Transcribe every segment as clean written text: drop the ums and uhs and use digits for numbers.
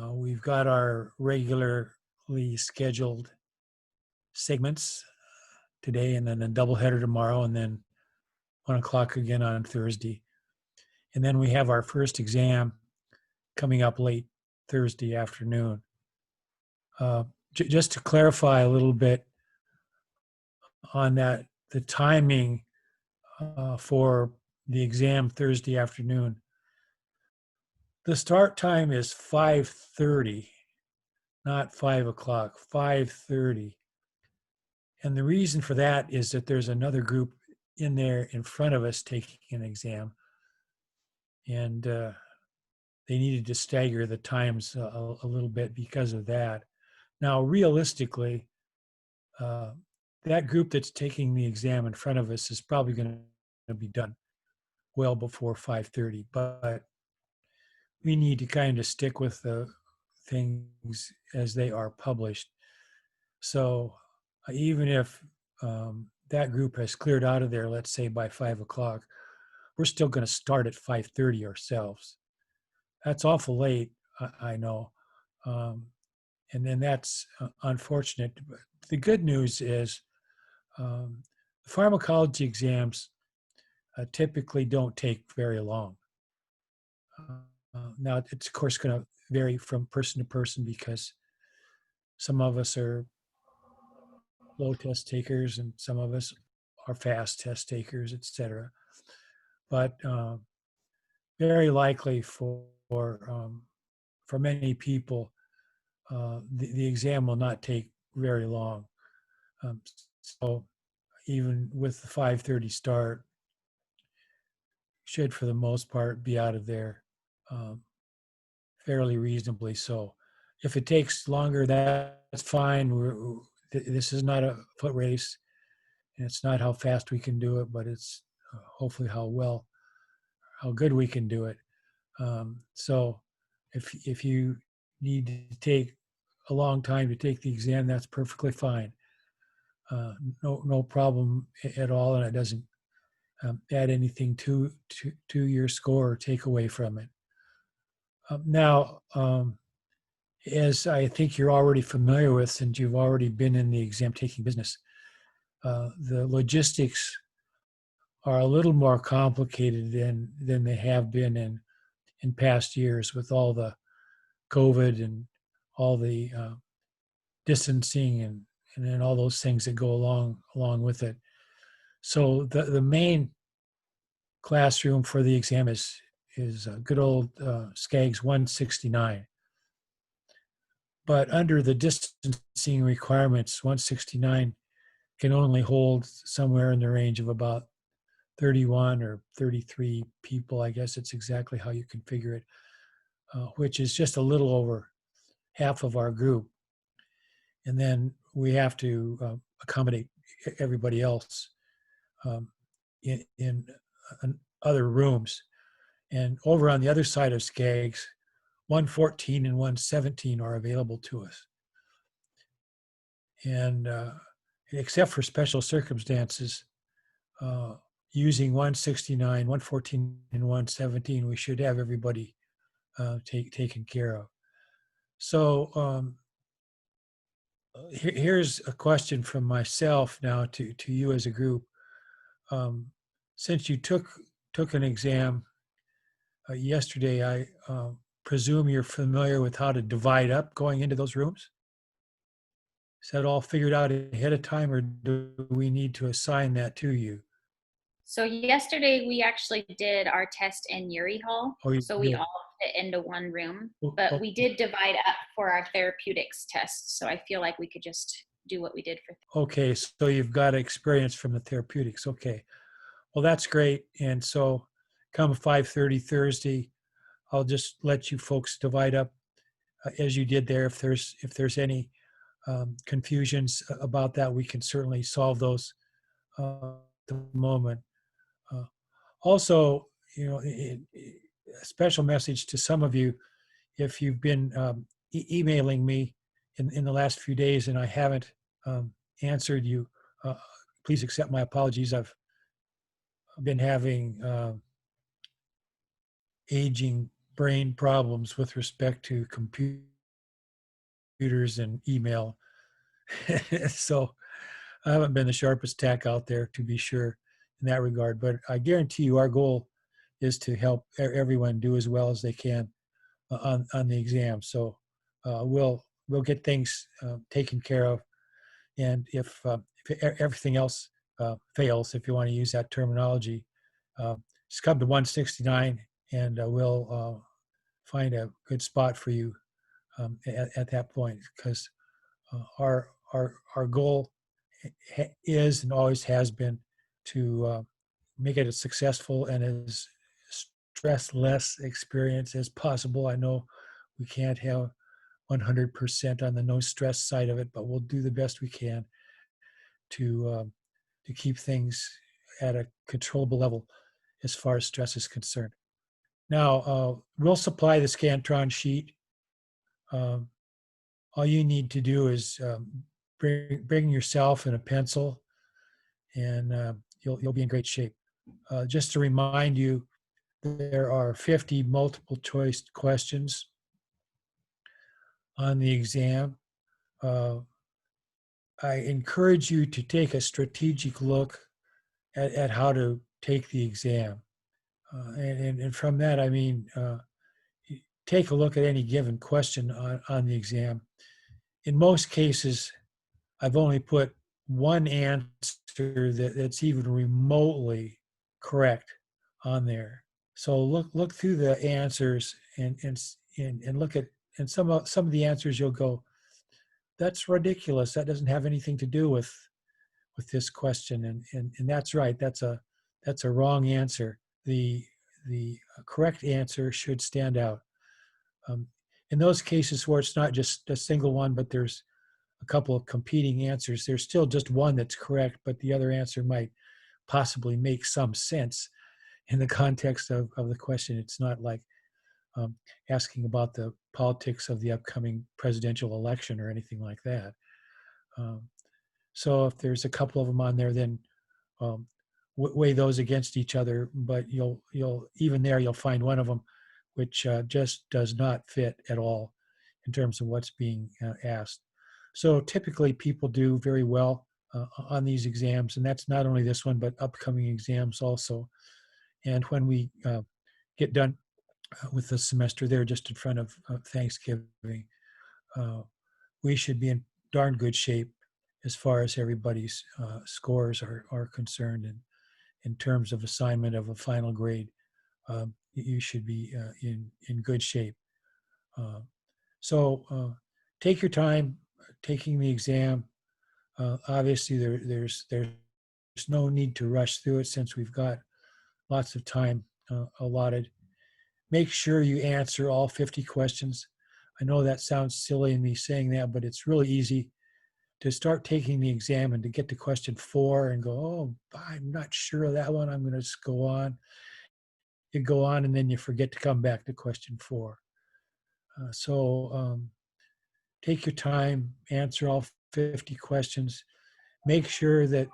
We've got our regularly scheduled segments today, and then a doubleheader tomorrow, and then 1 o'clock again on Thursday. And then we have our first exam coming up late Thursday afternoon. Just to clarify a little bit on that, the timing for the exam Thursday afternoon. The start time is 5:30, not 5 o'clock, 5:30. And the reason for that is that there's another group in there in front of us taking an exam, and they needed to stagger the times a little bit because of that. Now, realistically, that group that's taking the exam in front of us is probably going to be done well before 5:30, but we need to kind of stick with the things as they are published. So even if that group has cleared out of there, let's say by 5 o'clock, we're still going to start at 5:30 ourselves. That's awful late, I know. And then that's unfortunate. But the good news is the pharmacology exams typically don't take very long. Now, it's of course going to vary from person to person because some of us are low test takers and some of us are fast test takers, etc. But very likely for many people, the exam will not take very long. So even with the 5:30 start, should for the most part be out of there fairly reasonably so. If it takes longer, that's fine. This is not a foot race, and it's not how fast we can do it, but it's hopefully how good we can do it. So if you need to take a long time to take the exam, that's perfectly fine. No problem at all, and it doesn't add anything to your score or take away from it. Now, as I think you're already familiar with, since you've already been in the exam taking business, the logistics are a little more complicated than they have been in past years with all the COVID and all the distancing and then all those things that go along with it. So the main classroom for the exam is good old Skaggs 169. But under the distancing requirements, 169 can only hold somewhere in the range of about 31 or 33 people. I guess it's exactly how you configure it, which is just a little over half of our group. And then we have to accommodate everybody else in other rooms. And over on the other side of Skaggs, 114 and 117 are available to us. And except for special circumstances, using 169, 114, and 117, we should have everybody taken care of. So here's a question from myself now to you as a group. Since you took an exam yesterday, I presume you're familiar with how to divide up going into those rooms? Is that all figured out ahead of time, or do we need to assign that to you? So yesterday we actually did our test in Uri Hall. Oh, you So we did. all fit into one room, Oh, but oh, we did divide up for our therapeutics test. So I feel like we could just do what we did for. okay, so you've got experience from the therapeutics. Okay, well that's great. And so, come 5:30 Thursday, I'll just let you folks divide up as you did there. If there's any confusions about that, we can certainly solve those at the moment. Also, a special message to some of you, if you've been emailing me in the last few days and I haven't answered you, please accept my apologies. I've been having aging brain problems with respect to computers and email. So I haven't been the sharpest tack out there, to be sure, in that regard. But I guarantee you, our goal is to help everyone do as well as they can on the exam. So we'll get things taken care of. And if everything else fails, if you want to use that terminology, uh, just come to 169, and we'll find a good spot for you at that point, because our goal is and always has been to make it as successful and as stress-less experience as possible. I know we can't have 100% on the no stress side of it, but we'll do the best we can to keep things at a controllable level as far as stress is concerned. Now, we'll supply the Scantron sheet. Um, all you need to do is bring yourself and a pencil, and you'll be in great shape. Just to remind you, there are 50 multiple choice questions on the exam. I encourage you to take a strategic look at how to take the exam. And from that, I mean, take a look at any given question on the exam. In most cases, I've only put one answer that's even remotely correct on there. So look through the answers and look at, and some of the answers you'll go, that's ridiculous. That doesn't have anything to do with this question. And that's right. That's a wrong answer. The correct answer should stand out. Um, in those cases where it's not just a single one, but there's a couple of competing answers, there's still just one that's correct, but the other answer might possibly make some sense in the context of the question. It's not like um, asking about the politics of the upcoming presidential election or anything like that. Um, so if there's a couple of them on there, then um, weigh those against each other. But you'll even there you'll find one of them which just does not fit at all in terms of what's being asked. So typically people do very well on these exams, and that's not only this one, but upcoming exams also. And when we get done with the semester there, just in front of Thanksgiving, uh, we should be in darn good shape as far as everybody's scores are concerned. And in terms of assignment of a final grade, you should be in good shape. So take your time taking the exam. Obviously, there's no need to rush through it since we've got lots of time allotted. Make sure you answer all 50 questions. I know that sounds silly in me saying that, but it's really easy to start taking the exam and to get to question 4 and go, oh, I'm not sure of that one. I'm going to just go on. You go on, and then you forget to come back to question 4. So take your time, answer all 50 questions. Make sure that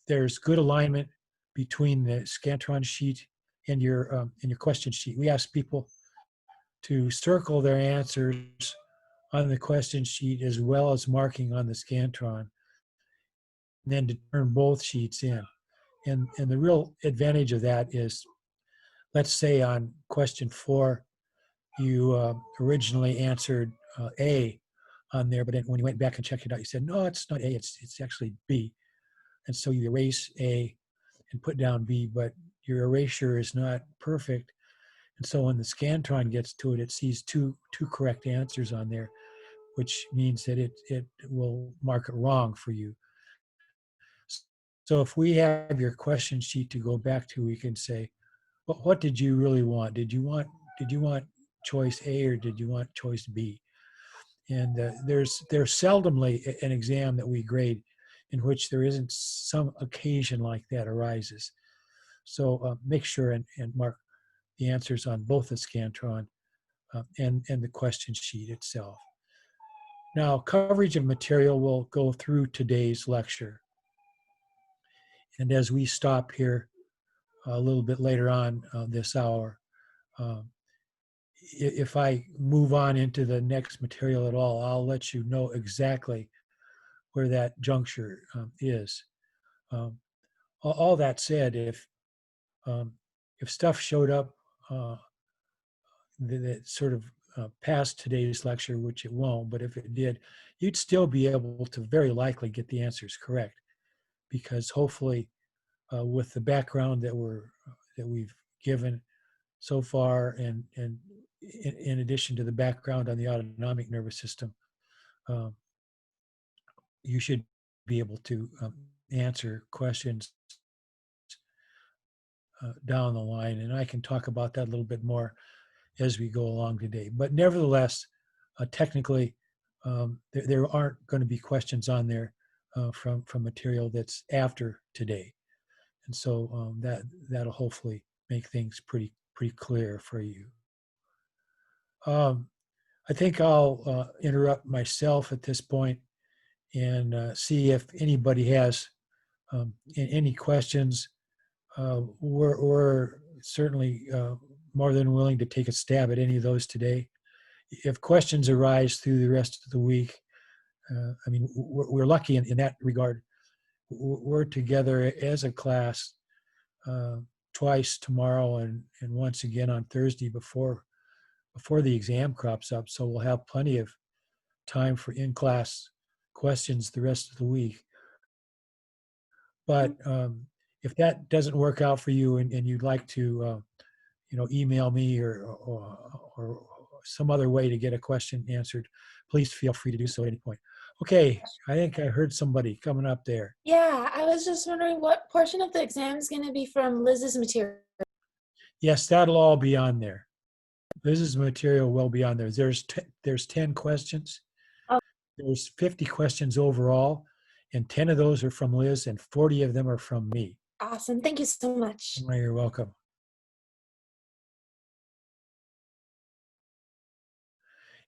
there's good alignment between the Scantron sheet and your question sheet. We ask people to circle their answers on the question sheet as well as marking on the Scantron, and then to turn both sheets in. And the real advantage of that is, let's say on question 4, you originally answered A on there, but then when you went back and checked it out, you said, no, it's not A, it's actually B. And so you erase A and put down B, but your erasure is not perfect. And so when the Scantron gets to it, it sees two correct answers on there, which means that it will mark it wrong for you. So if we have your question sheet to go back to, we can say, well, what did you really want? Did you want choice A or did you want choice B? And there's seldomly an exam that we grade in which there isn't some occasion like that arises. So make sure and mark the answers on both the Scantron and the question sheet itself. Now, coverage of material will go through today's lecture. And as we stop here a little bit later on this hour, if I move on into the next material at all, I'll let you know exactly where that juncture is. Um, all that said, um, if stuff showed up uh, that sort of past today's lecture, which it won't, but if it did, you'd still be able to very likely get the answers correct, because hopefully, with the background that we've given so far, and in addition to the background on the autonomic nervous system, um, you should be able to answer questions down the line. And I can talk about that a little bit more as we go along today. But nevertheless, technically, there aren't going to be questions on there from material that's after today, and so that'll hopefully make things pretty clear for you. Um, I think I'll interrupt myself at this point and see if anybody has any questions. We're certainly more than willing to take a stab at any of those today. If questions arise through the rest of the week, I mean, we're lucky in that regard. We're together as a class uh, twice tomorrow and once again on Thursday before the exam crops up. So we'll have plenty of time for in-class questions the rest of the week. But if that doesn't work out for you and you'd like to, email me or some other way to get a question answered, please feel free to do so at any point. Okay, I think I heard somebody coming up there. Yeah, I was just wondering what portion of the exam is going to be from Liz's material. Yes, that'll all be on there. Liz's material will be on there. There's 10 questions. Oh, There's 50 questions overall, and 10 of those are from Liz, and 40 of them are from me. awesome. Thank you so much. You're welcome.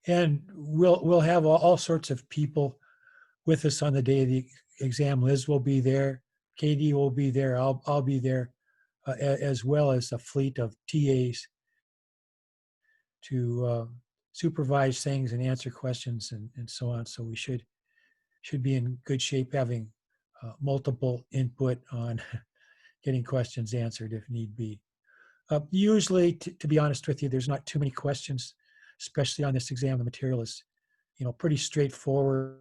And we'll have all sorts of people with us on the day of the exam. Liz will be there. Katie will be there. I'll be there, as well as a fleet of TAs to supervise things and answer questions and so on. So we should be in good shape, having multiple input on getting questions answered if need be. Usually, to be honest with you, there's not too many questions, especially on this exam. The material is, pretty straightforward.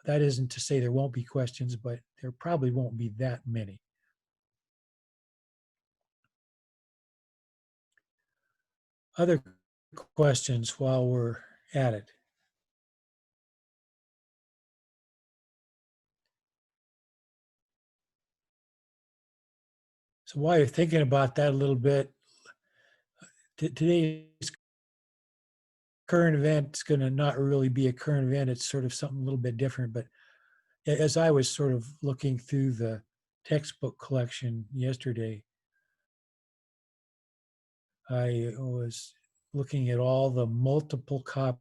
That isn't to say there won't be questions, but there probably won't be that many. Other questions while we're at it? So while you're thinking about that a little bit, today's current event is going to not really be a current event. It's sort of something a little bit different. But as I was sort of looking through the textbook collection yesterday, I was looking at all the multiple copies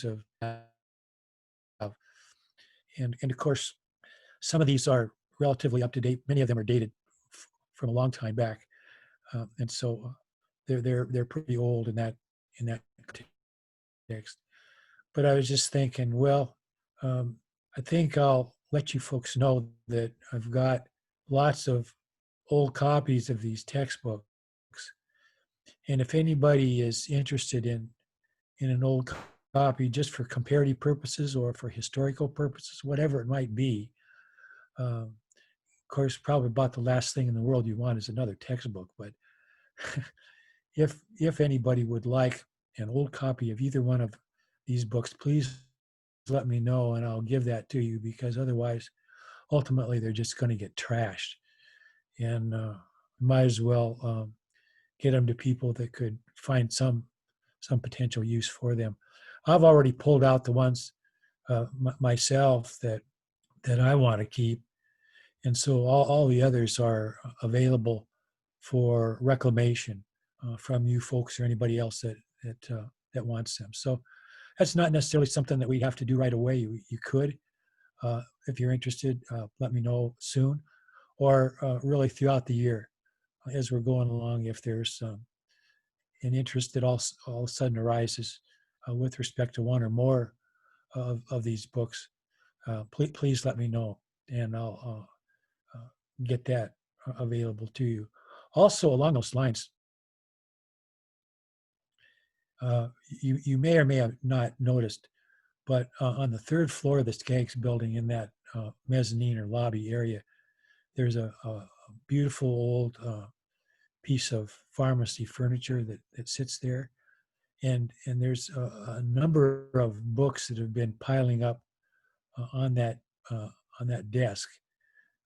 of, and of course, some of these are relatively up to date. Many of them are dated from a long time back, and so they're pretty old in that context. But I was just thinking, well, I think I'll let you folks know that I've got lots of old copies of these textbooks, and if anybody is interested in an old copy just for comparative purposes or for historical purposes, whatever it might be. Of course, probably about the last thing in the world you want is another textbook. But if anybody would like an old copy of either one of these books, please let me know and I'll give that to you, because otherwise, ultimately, they're just going to get trashed. And might as well get them to people that could find some potential use for them. I've already pulled out the ones myself that I want to keep, and so all the others are available for reclamation from you folks or anybody else that wants them. So that's not necessarily something that we have to do right away. You could, if you're interested, let me know soon, or really throughout the year as we're going along. If there's an interest that all of a sudden arises with respect to one or more of these books, please let me know, and I'll get that available to you. Also, along those lines, you may or may have not noticed, but on the third floor of the Skaggs building in that mezzanine or lobby area, there's a beautiful old piece of pharmacy furniture that sits there. And there's a number of books that have been piling up on that desk.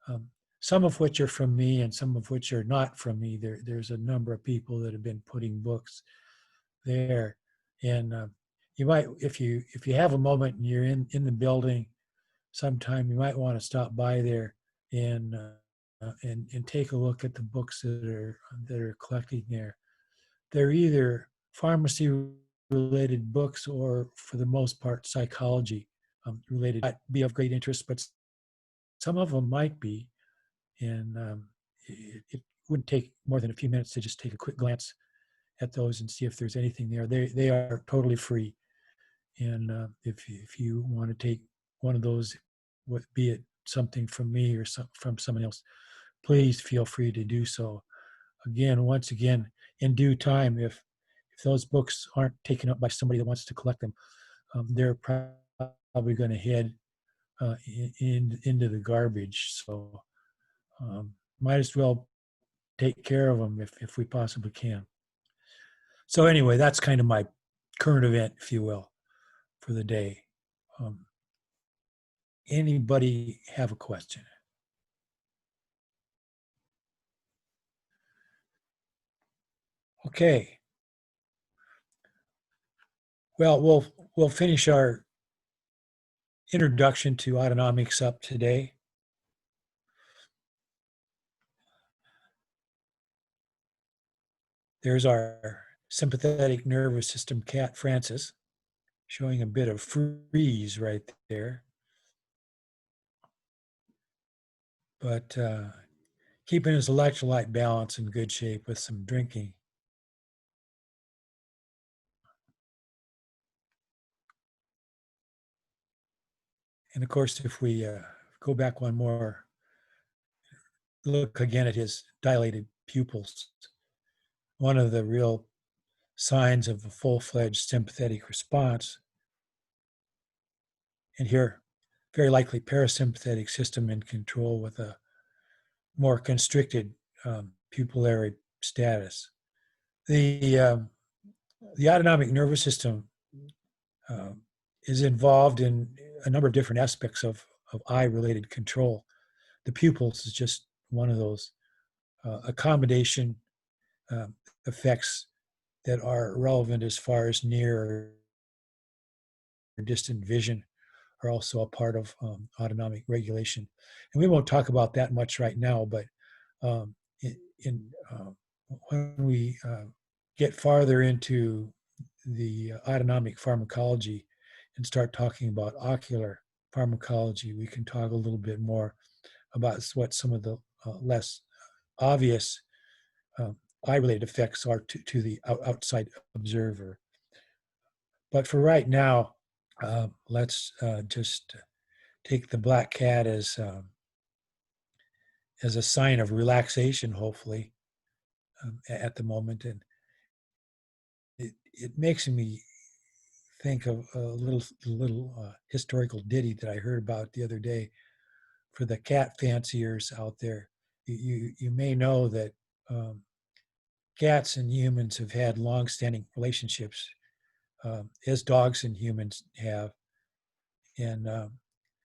Um, some of which are from me, and some of which are not from me. There's a number of people that have been putting books there, and you might, if you have a moment and you're in the building sometime, you might want to stop by there and and take a look at the books that are collecting there. They're either pharmacy related books or, for the most part, psychology related. Might be of great interest, but some of them might be. And it wouldn't take more than a few minutes to just take a quick glance at those and see if there's anything there. They are totally free. And if you want to take one of those, be it something from me or from someone else, please feel free to do so. Once again, in due time, if those books aren't taken up by somebody that wants to collect them, they're probably going to head into the garbage. So might as well take care of them if we possibly can. So anyway, that's kind of my current event, if you will, for the day. Anybody have a question? Okay. Well, we'll finish our introduction to autonomics up today. There's our sympathetic nervous system cat, Francis, showing a bit of freeze right there. But keeping his electrolyte balance in good shape with some drinking. And of course, if we go back one more, look again at his dilated pupils, one of the real signs of a full-fledged sympathetic response. And here, very likely parasympathetic system in control with a more constricted pupillary status. The autonomic nervous system is involved in a number of different aspects of eye-related control. The pupils is just one of those. Accommodation effects that are relevant as far as near or distant vision are also a part of autonomic regulation. And we won't talk about that much right now, but when we get farther into the autonomic pharmacology and start talking about ocular pharmacology, we can talk a little bit more about what some of the less obvious eye-related effects are to the outside observer. But for right now, let's just take the black cat as a sign of relaxation, hopefully, at the moment. And it makes me think of a little historical ditty that I heard about the other day for the cat fanciers out there. You may know that cats and humans have had long-standing relationships, as dogs and humans have. And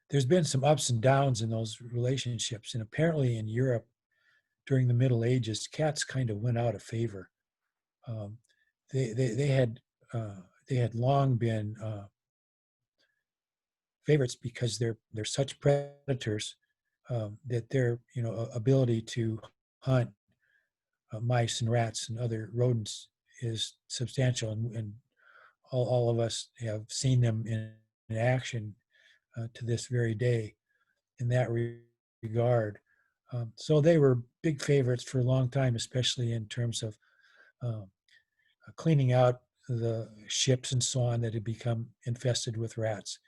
there's been some ups and downs in those relationships. And apparently in Europe during the Middle Ages, cats kind of went out of favor. They had long been favorites because they're such predators that their ability to hunt mice and rats and other rodents is substantial, and all of us have seen them in action to this very day in that regard. So they were big favorites for a long time, especially in terms of cleaning out the ships and so on that had become infested with rats.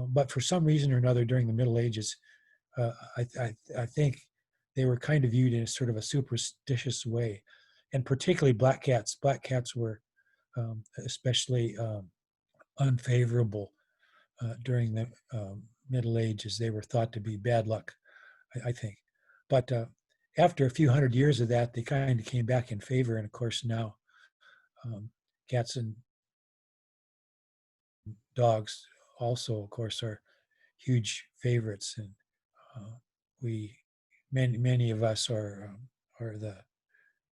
But for some reason or another, during the Middle Ages, I think they were kind of viewed in a sort of a superstitious way, and particularly black cats. Black cats were especially unfavorable during the Middle Ages. They were thought to be bad luck, I think. But after a few hundred years of that, they kind of came back in favor. And of course, now cats and dogs also, of course, are huge favorites. And we, many of us are the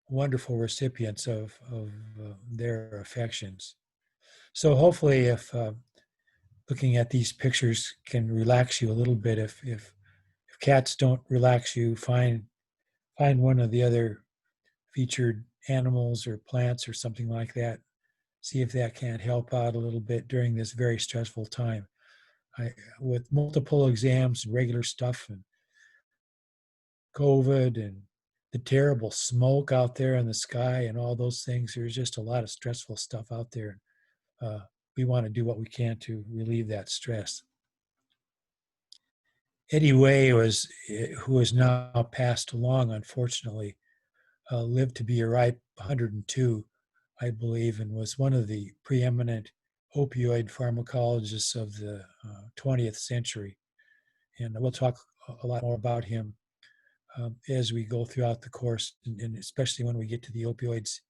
wonderful recipients of their affections. So hopefully, if looking at these pictures can relax you a little bit, if cats don't relax you, find one of the other featured animals or plants or something like that. See if that can't help out a little bit during this very stressful time. With multiple exams and regular stuff and COVID and the terrible smoke out there in the sky and all those things, there's just a lot of stressful stuff out there. We want to do what we can to relieve that stress. Eddie Way who has now passed along, unfortunately, lived to be a ripe 102, I believe, and was one of the preeminent opioid pharmacologists of the 20th century. And we'll talk a lot more about him as we go throughout the course, and especially when we get to the opioids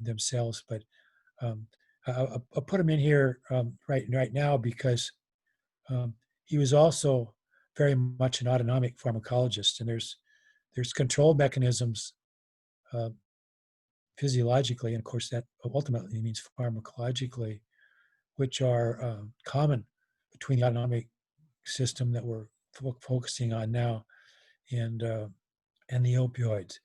themselves. But I'll put him in here right now because he was also very much an autonomic pharmacologist, and there's control mechanisms physiologically, and of course that ultimately means pharmacologically, which are common between the autonomic system that we're focusing on now and the opioids.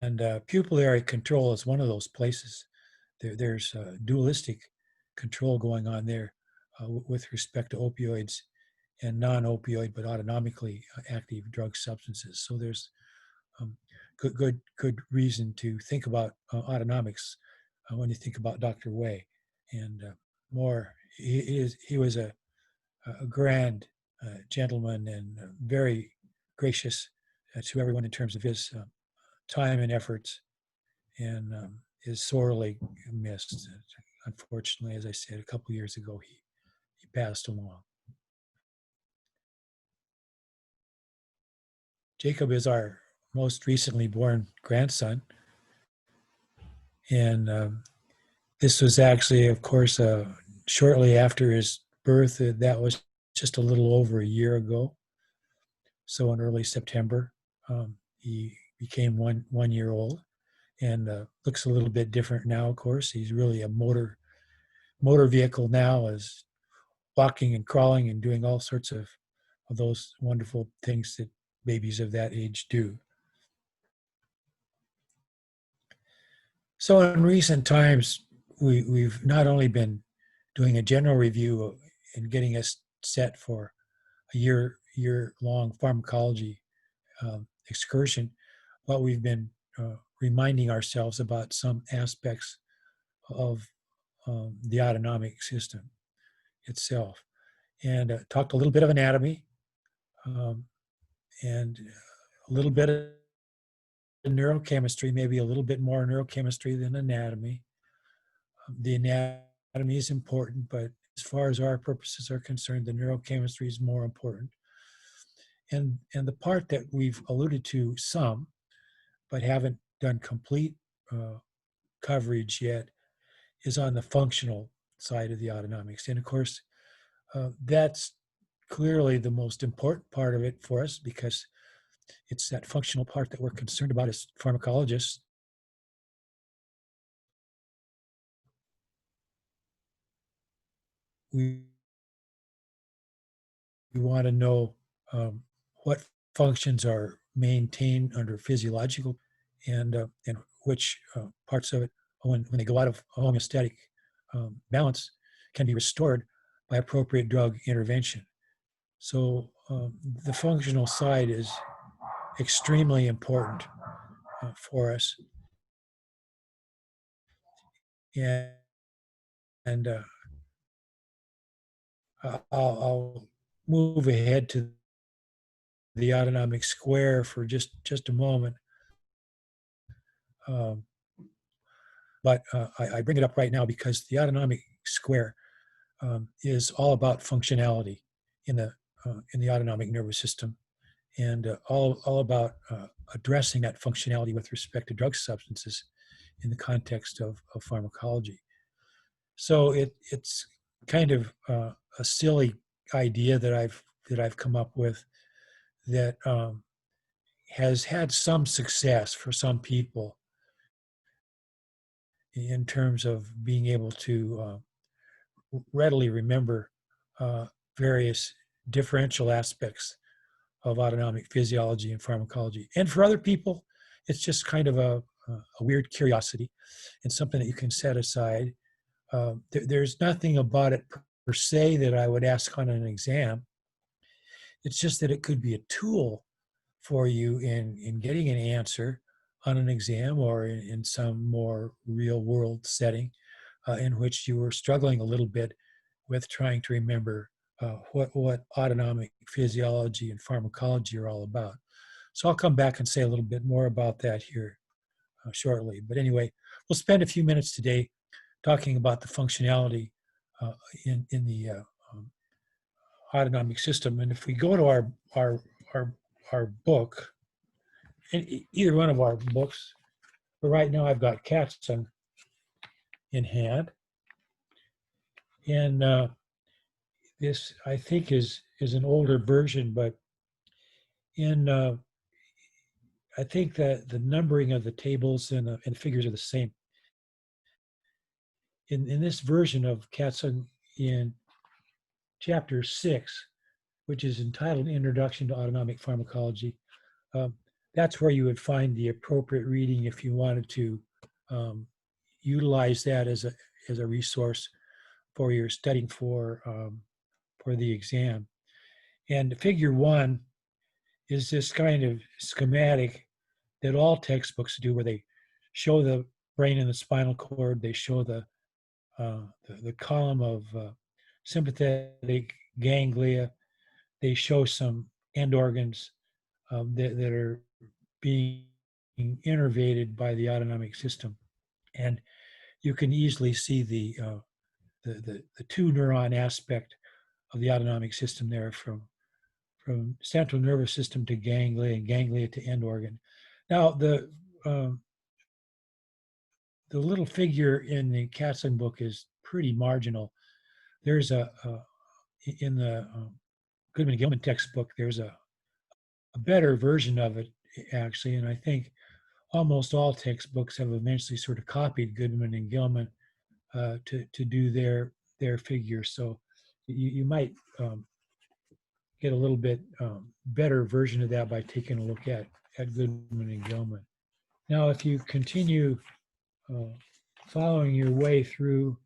And pupillary control is one of those places. There's dualistic control going on there with respect to opioids and non-opioid but autonomically active drug substances. So there's good reason to think about autonomics when you think about Dr. Way. And more, he was a grand gentleman and very gracious to everyone in terms of his time and efforts, and is sorely missed. Unfortunately, as I said, a couple years ago, he passed along. Jacob is our most recently born grandson. And this was actually, of course, shortly after his birth. That was just a little over a year ago. So in early September, he became one year old, and looks a little bit different now. Of course, he's really a motor vehicle now, is walking and crawling and doing all sorts of those wonderful things that babies of that age do. So in recent times, we've not only been doing a general review and getting us set for a year-long pharmacology excursion, but we've been reminding ourselves about some aspects of the autonomic system itself, and talked a little bit of anatomy and a little bit of neurochemistry, maybe a little bit more neurochemistry than anatomy. The anatomy is important, but as far as our purposes are concerned, the neurochemistry is more important. And the part that we've alluded to some, but haven't done complete coverage yet, is on the functional side of the autonomics. And of course, that's clearly the most important part of it for us, because it's that functional part that we're concerned about as pharmacologists. We want to know what functions are maintained under physiological, and which parts of it, when they go out of homeostatic balance, can be restored by appropriate drug intervention. So the functional side is extremely important for us. and and I'll move ahead to the autonomic square for just a moment. Um, but I bring it up right now because the autonomic square is all about functionality in the autonomic nervous system, and all about addressing that functionality with respect to drug substances in the context of pharmacology. So it's kind of a silly idea that I've come up with that has had some success for some people in terms of being able to readily remember various differential aspects of autonomic physiology and pharmacology. And for other people, it's just kind of a weird curiosity and something that you can set aside. There's nothing about it per se that I would ask on an exam. It's just that it could be a tool for you in getting an answer on an exam or in some more real world setting in which you were struggling a little bit with trying to remember what autonomic physiology and pharmacology are all about. So I'll come back and say a little bit more about that here shortly. But anyway, we'll spend a few minutes today talking about the functionality in the um, autonomic system. And if we go to our our book, either one of our books, but right now I've got Katzen in hand, and this I think is an older version, but in I think that the numbering of the tables and figures are the same. In this version of Katzen in chapter 6, which is entitled Introduction to Autonomic Pharmacology, um, that's where you would find the appropriate reading if you wanted to um, utilize that as a resource for your studying for the exam. And figure 1 is this kind of schematic that all textbooks do, where they show the brain and the spinal cord, they show the column of sympathetic ganglia, they show some end organs that are being innervated by the autonomic system, and you can easily see the two neuron aspect of the autonomic system there from central nervous system to ganglia and ganglia to end organ. Now the little figure in the Katzen book is pretty marginal. There's in the Goodman and Gilman textbook, there's a better version of it actually, and I think almost all textbooks have eventually sort of copied Goodman and Gilman to do their figure. So you might get a little bit better version of that by taking a look at Goodman and Gilman. Now, if you continue following your way through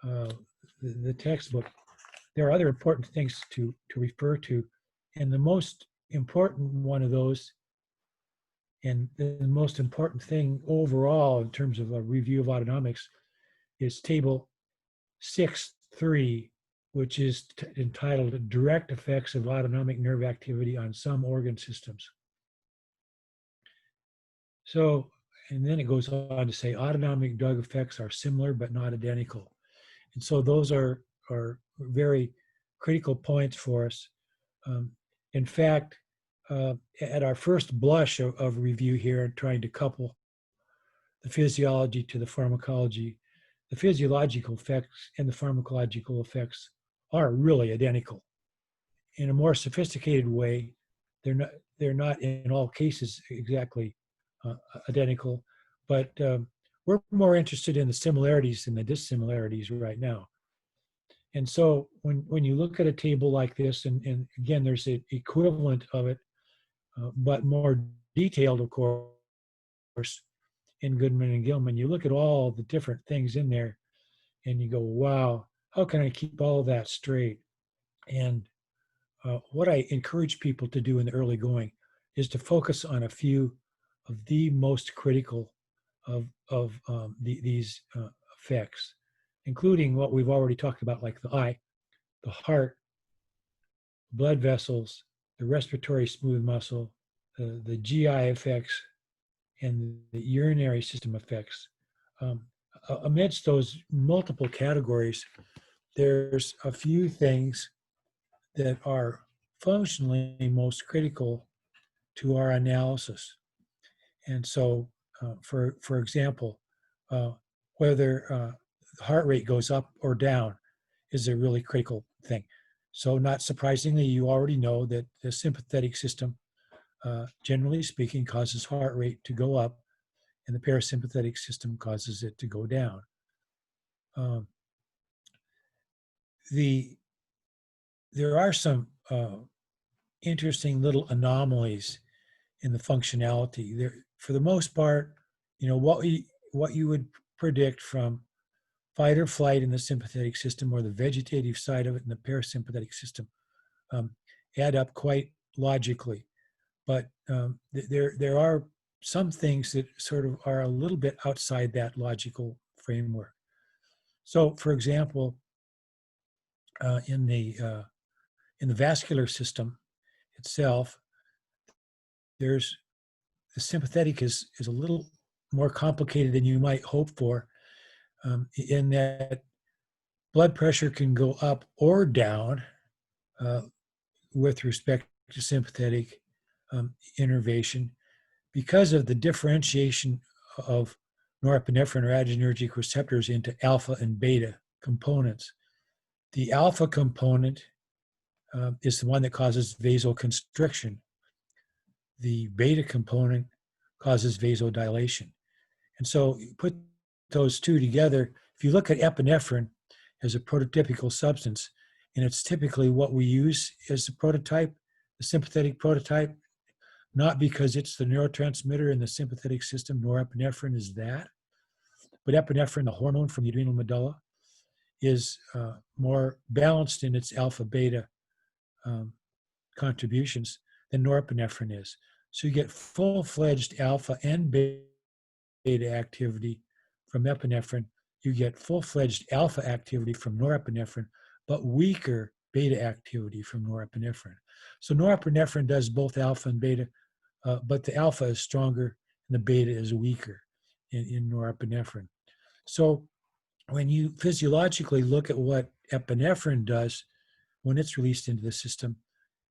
the textbook, there are other important things to refer to, and the most important one of those, and the most important thing overall in terms of a review of autonomics, is table 6.3, which is entitled Direct Effects of Autonomic Nerve Activity on Some Organ Systems. So, and then it goes on to say autonomic drug effects are similar but not identical. And so those are very critical points for us. In fact, at our first blush of review here, trying to couple the physiology to the pharmacology, the physiological effects and the pharmacological effects are really identical. In a more sophisticated way, they're not in all cases exactly identical, but we're more interested in the similarities than the dissimilarities right now. And so when you look at a table like this, and again, there's an equivalent of it, but more detailed, of course, in Goodman and Gilman, you look at all the different things in there and you go, wow, how can I keep all of that straight? And what I encourage people to do in the early going is to focus on a few of the most critical of these effects, including what we've already talked about, like the eye, the heart, blood vessels, the respiratory smooth muscle, the GI effects, and the urinary system effects. Amidst those multiple categories, there's a few things that are functionally most critical to our analysis. And so, for example, whether the heart rate goes up or down is a really critical thing. So, not surprisingly, you already know that the sympathetic system, generally speaking, causes heart rate to go up, and the parasympathetic system causes it to go down. Um, there are some interesting little anomalies in the functionality. There, for the most part, what you would predict from fight or flight in the sympathetic system, or the vegetative side of it in the parasympathetic system, um, add up quite logically. But there are some things that sort of are a little bit outside that logical framework. So, for example, in the vascular system itself, there's the sympathetic is a little more complicated than you might hope for, in that blood pressure can go up or down uh, with respect to sympathetic innervation because of the differentiation of norepinephrine or adrenergic receptors into alpha and beta components. The alpha component is the one that causes vasoconstriction. The beta component causes vasodilation. And so you put those two together. If you look at epinephrine as a prototypical substance, and it's typically what we use as the prototype, the sympathetic prototype, not because it's the neurotransmitter in the sympathetic system, norepinephrine is that, but epinephrine, the hormone from the adrenal medulla, is more balanced in its alpha-beta contributions than norepinephrine is. So you get full-fledged alpha and beta activity from epinephrine. You get full-fledged alpha activity from norepinephrine, but weaker beta activity from norepinephrine. So norepinephrine does both alpha and beta, but the alpha is stronger and the beta is weaker in norepinephrine. So when you physiologically look at what epinephrine does when it's released into the system,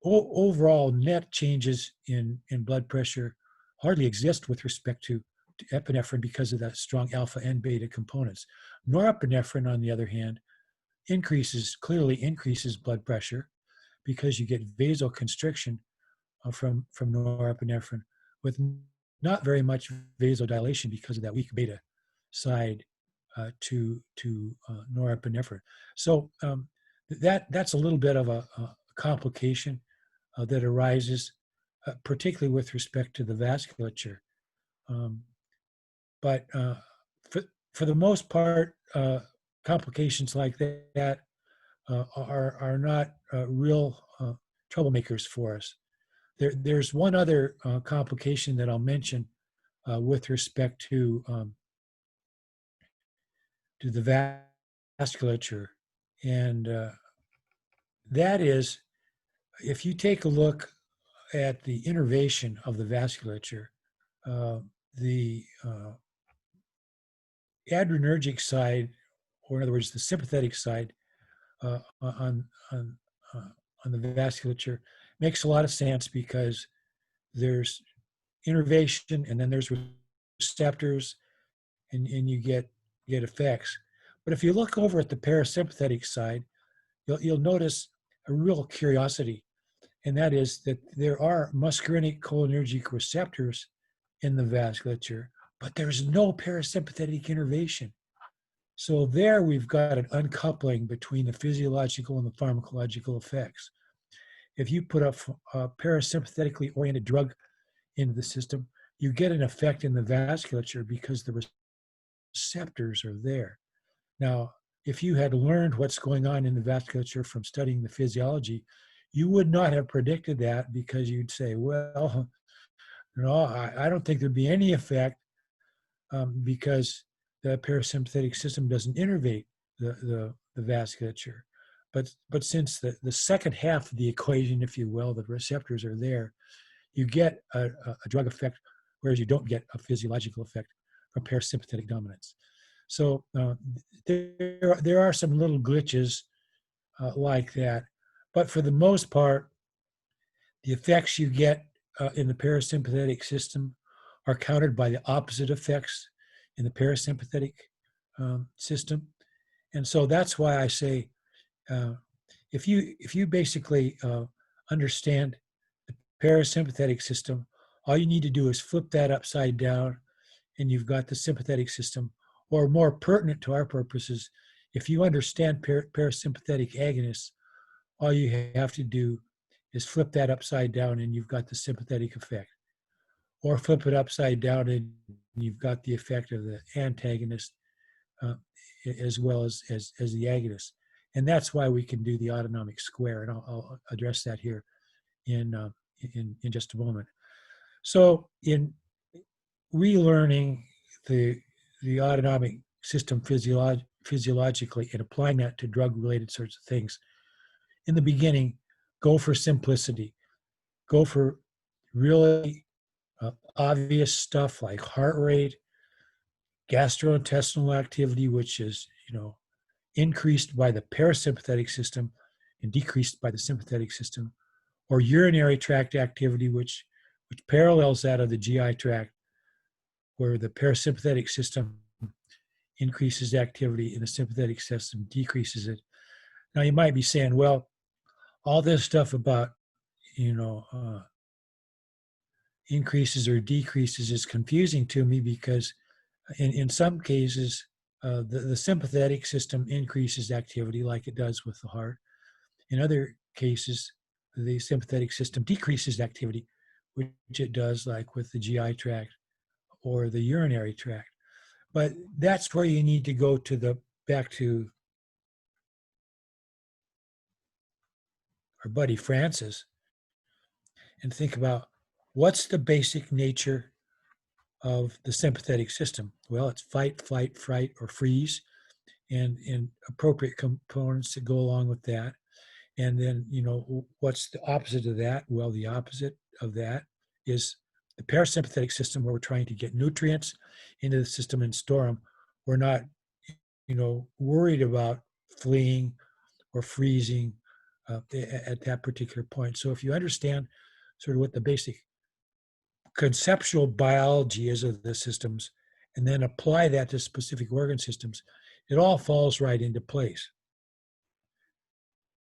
overall net changes in blood pressure hardly exist with respect to epinephrine because of that strong alpha and beta components. Norepinephrine, on the other hand, clearly increases blood pressure because you get vasoconstriction from norepinephrine, with not very much vasodilation because of that weak beta side to norepinephrine. So that's a little bit of a complication that arises, particularly with respect to the vasculature. But for the most part, complications like that are not real troublemakers for us. There's one other complication that I'll mention with respect to the vasculature, and that is, if you take a look at the innervation of the vasculature, the adrenergic side, or in other words, the sympathetic side on the vasculature makes a lot of sense because there's innervation and then there's receptors, and you get effects. But if you look over at the parasympathetic side, you'll notice a real curiosity, and that is that there are muscarinic cholinergic receptors in the vasculature, but there's no parasympathetic innervation. So there we've got an uncoupling between the physiological and the pharmacological effects. If you put a parasympathetically oriented drug into the system, you get an effect in the vasculature because the receptors are there. Now, if you had learned what's going on in the vasculature from studying the physiology, you would not have predicted that, because you'd say, well, no, I don't think there'd be any effect because the parasympathetic system doesn't innervate the vasculature. But since the second half of the equation, if you will, the receptors are there, you get a drug effect, whereas you don't get a physiological effect from parasympathetic dominance. So there are some little glitches like that, but for the most part, the effects you get in the parasympathetic system are countered by the opposite effects in the parasympathetic system, and so that's why I say if you basically understand the parasympathetic system, all you need to do is flip that upside down, and you've got the sympathetic system. Or more pertinent to our purposes, if you understand parasympathetic agonists, all you have to do is flip that upside down, and you've got the sympathetic effect. Or flip it upside down, and you've got the effect of the antagonist uh, as well as the agonist. And that's why we can do the autonomic square, and I'll address that here in just a moment. So in relearning the autonomic system physiologically and applying that to drug-related sorts of things, in the beginning, go for simplicity. Go for really obvious stuff like heart rate, gastrointestinal activity, which is increased by the parasympathetic system and decreased by the sympathetic system, or urinary tract activity, which parallels that of the GI tract, where the parasympathetic system increases activity and the sympathetic system decreases it. Now you might be saying, well, all this stuff about increases or decreases is confusing to me because in some cases the sympathetic system increases activity like it does with the heart. In other cases, the sympathetic system decreases activity, which it does like with the GI tract or the urinary tract. But that's where you need to go back to our buddy Francis and think about what's the basic nature of the sympathetic system. Well, it's fight, flight, fright, or freeze, and appropriate components that go along with that. And then, what's the opposite of that? Well, the opposite of that is the parasympathetic system, where we're trying to get nutrients into the system and store them. We're not, worried about fleeing or freezing at that particular point. So if you understand sort of what the basic conceptual biology is of the systems, and then apply that to specific organ systems, it all falls right into place.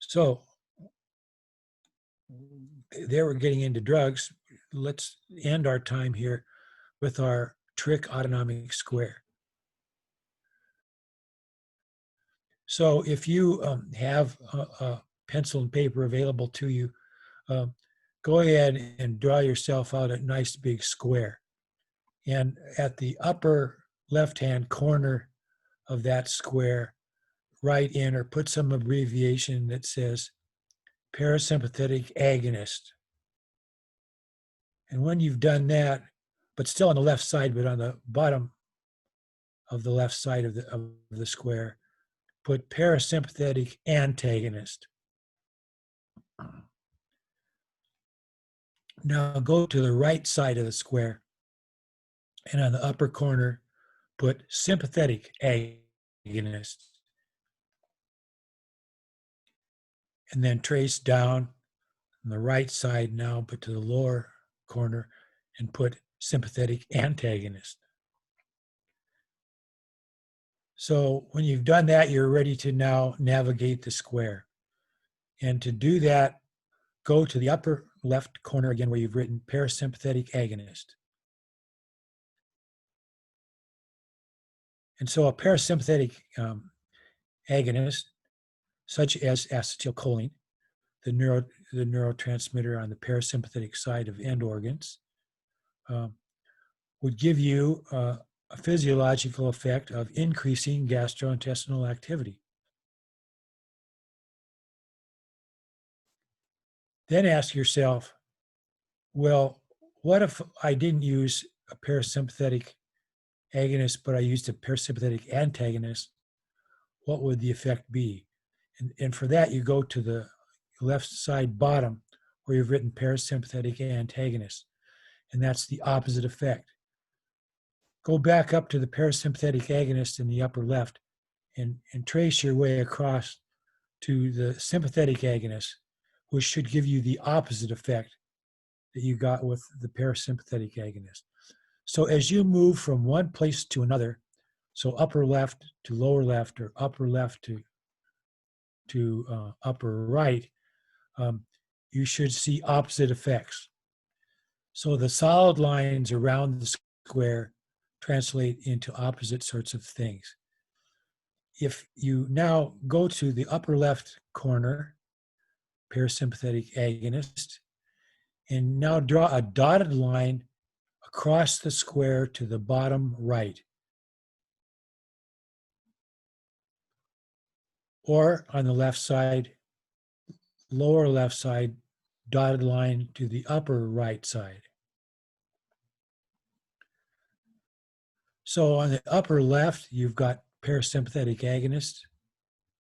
So there we're getting into drugs. Let's end our time here with our trick autonomic square. So if you have a pencil and paper available to you, go ahead and draw yourself out a nice big square. And at the upper left-hand corner of that square, write in or put some abbreviation that says parasympathetic agonist. And when you've done that, but still on the left side, but on the bottom of the left side of the square, put parasympathetic antagonist. Now go to the right side of the square, and on the upper corner, put sympathetic agonist. And then trace down on the right side now, but to the lower corner, and put sympathetic antagonist. So when you've done that, you're ready to now navigate the square. And to do that, go to the upper left corner again where you've written parasympathetic agonist. And so a parasympathetic agonist, such as acetylcholine, the neurotransmitter on the parasympathetic side of end organs, would give you a physiological effect of increasing gastrointestinal activity. Then ask yourself, well, what if I didn't use a parasympathetic agonist, but I used a parasympathetic antagonist, what would the effect be? And for that, you go to the left side bottom where you've written parasympathetic antagonist, and that's the opposite effect. Go back up to the parasympathetic agonist in the upper left and trace your way across to the sympathetic agonist, which should give you the opposite effect that you got with the parasympathetic agonist. So as you move from one place to another, so upper left to lower left or upper left to upper right, you should see opposite effects. So the solid lines around the square translate into opposite sorts of things. If you now go to the upper left corner, parasympathetic agonist, and now draw a dotted line across the square to the bottom right. Or on the left side, lower left side, dotted line to the upper right side. So on the upper left, you've got parasympathetic agonist.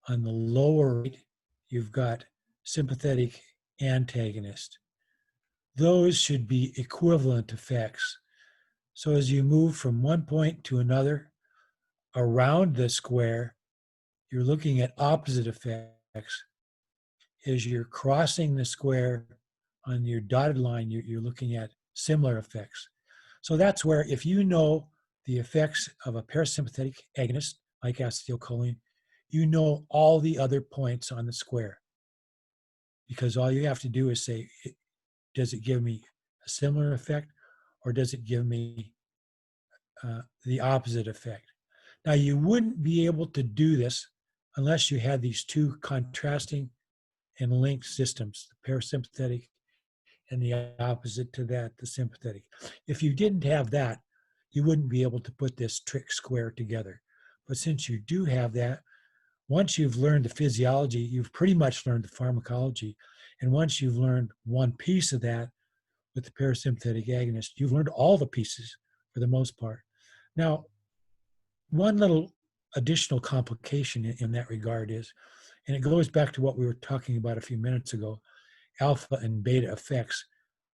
On the lower right, you've got sympathetic antagonist. Those should be equivalent effects. So as you move from one point to another around the square, you're looking at opposite effects. As you're crossing the square on your dotted line, you're looking at similar effects. So that's where, if you know the effects of a parasympathetic agonist, like acetylcholine, you know all the other points on the square. Because all you have to do is say, does it give me a similar effect, or does it give me the opposite effect? Now, you wouldn't be able to do this unless you had these two contrasting and linked systems, the parasympathetic and the opposite to that, the sympathetic. If you didn't have that, you wouldn't be able to put this trick square together. But since you do have that, once you've learned the physiology, you've pretty much learned the pharmacology. And once you've learned one piece of that with the parasympathetic agonist, you've learned all the pieces for the most part. Now, one little additional complication in that regard is, and it goes back to what we were talking about a few minutes ago, alpha and beta effects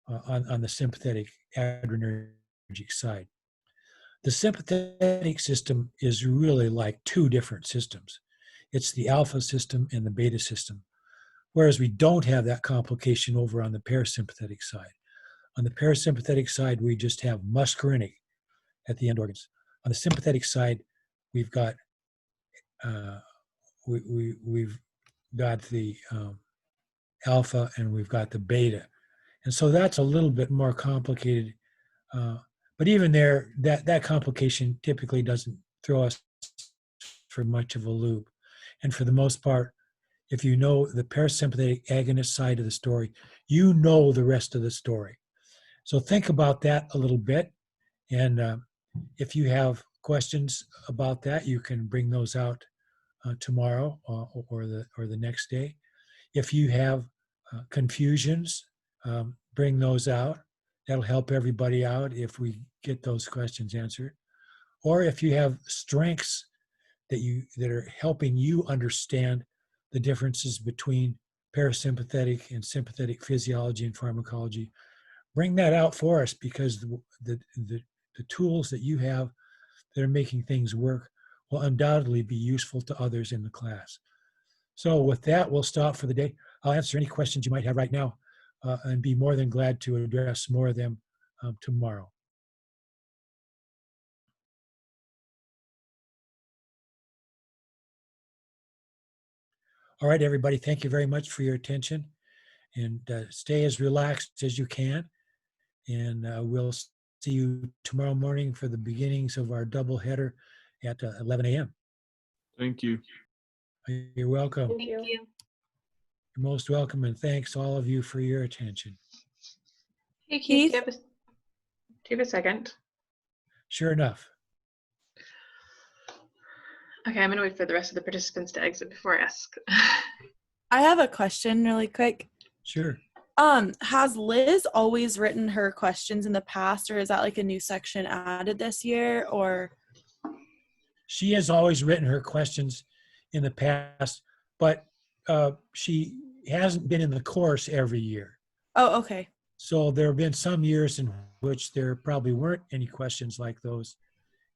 on the sympathetic adrenergic side. The sympathetic system is really like two different systems. It's the alpha system and the beta system, whereas we don't have that complication over on the parasympathetic side. On the parasympathetic side, we just have muscarinic at the end organs. On the sympathetic side, we've got we've got the alpha and we've got the beta, and so that's a little bit more complicated. But even there, that complication typically doesn't throw us for much of a loop. And for the most part, if you know the parasympathetic agonist side of the story, you know the rest of the story. So think about that a little bit. And if you have questions about that, you can bring those out tomorrow or the next day. If you have confusions, bring those out. That'll help everybody out if we get those questions answered. Or if you have strengths that are helping you understand the differences between parasympathetic and sympathetic physiology and pharmacology, bring that out for us, because the tools that you have that are making things work will undoubtedly be useful to others in the class. So with that, we'll stop for the day. I'll answer any questions you might have right now and be more than glad to address more of them tomorrow. All right, everybody, thank you very much for your attention, and stay as relaxed as you can. And we'll see you tomorrow morning for the beginnings of our double header at 11 a.m. Thank you. You're welcome. Thank you. you. You're most welcome, and thanks all of you for your attention. Hey Keith, Keith? do you have a second? Sure enough. Okay, I'm gonna wait for the rest of the participants to exit before I ask. I have a question really quick. Sure. Has Liz always written her questions in the past, or is that like a new section added this year, or She has always written her questions in the past, but she hasn't been in the course every year. Oh, okay. So there have been some years in which there probably weren't any questions like those.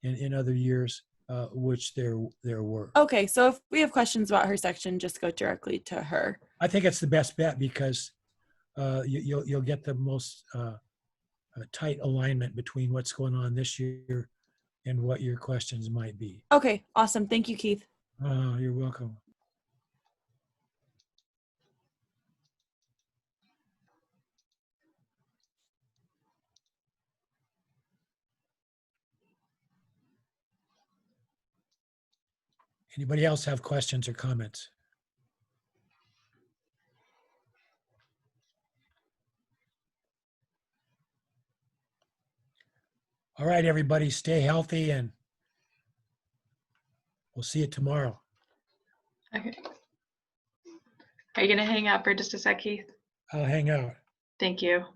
In other years, which there were. Okay, so if we have questions about her section, just go directly to her. I think it's the best bet because you'll get the most tight alignment between what's going on this year and what your questions might be. Okay, awesome. Thank you, Keith. You're welcome. Anybody else have questions or comments? All right, everybody, stay healthy and we'll see you tomorrow. Okay. Are you gonna hang out for just a sec, Keith? I'll hang out. Thank you.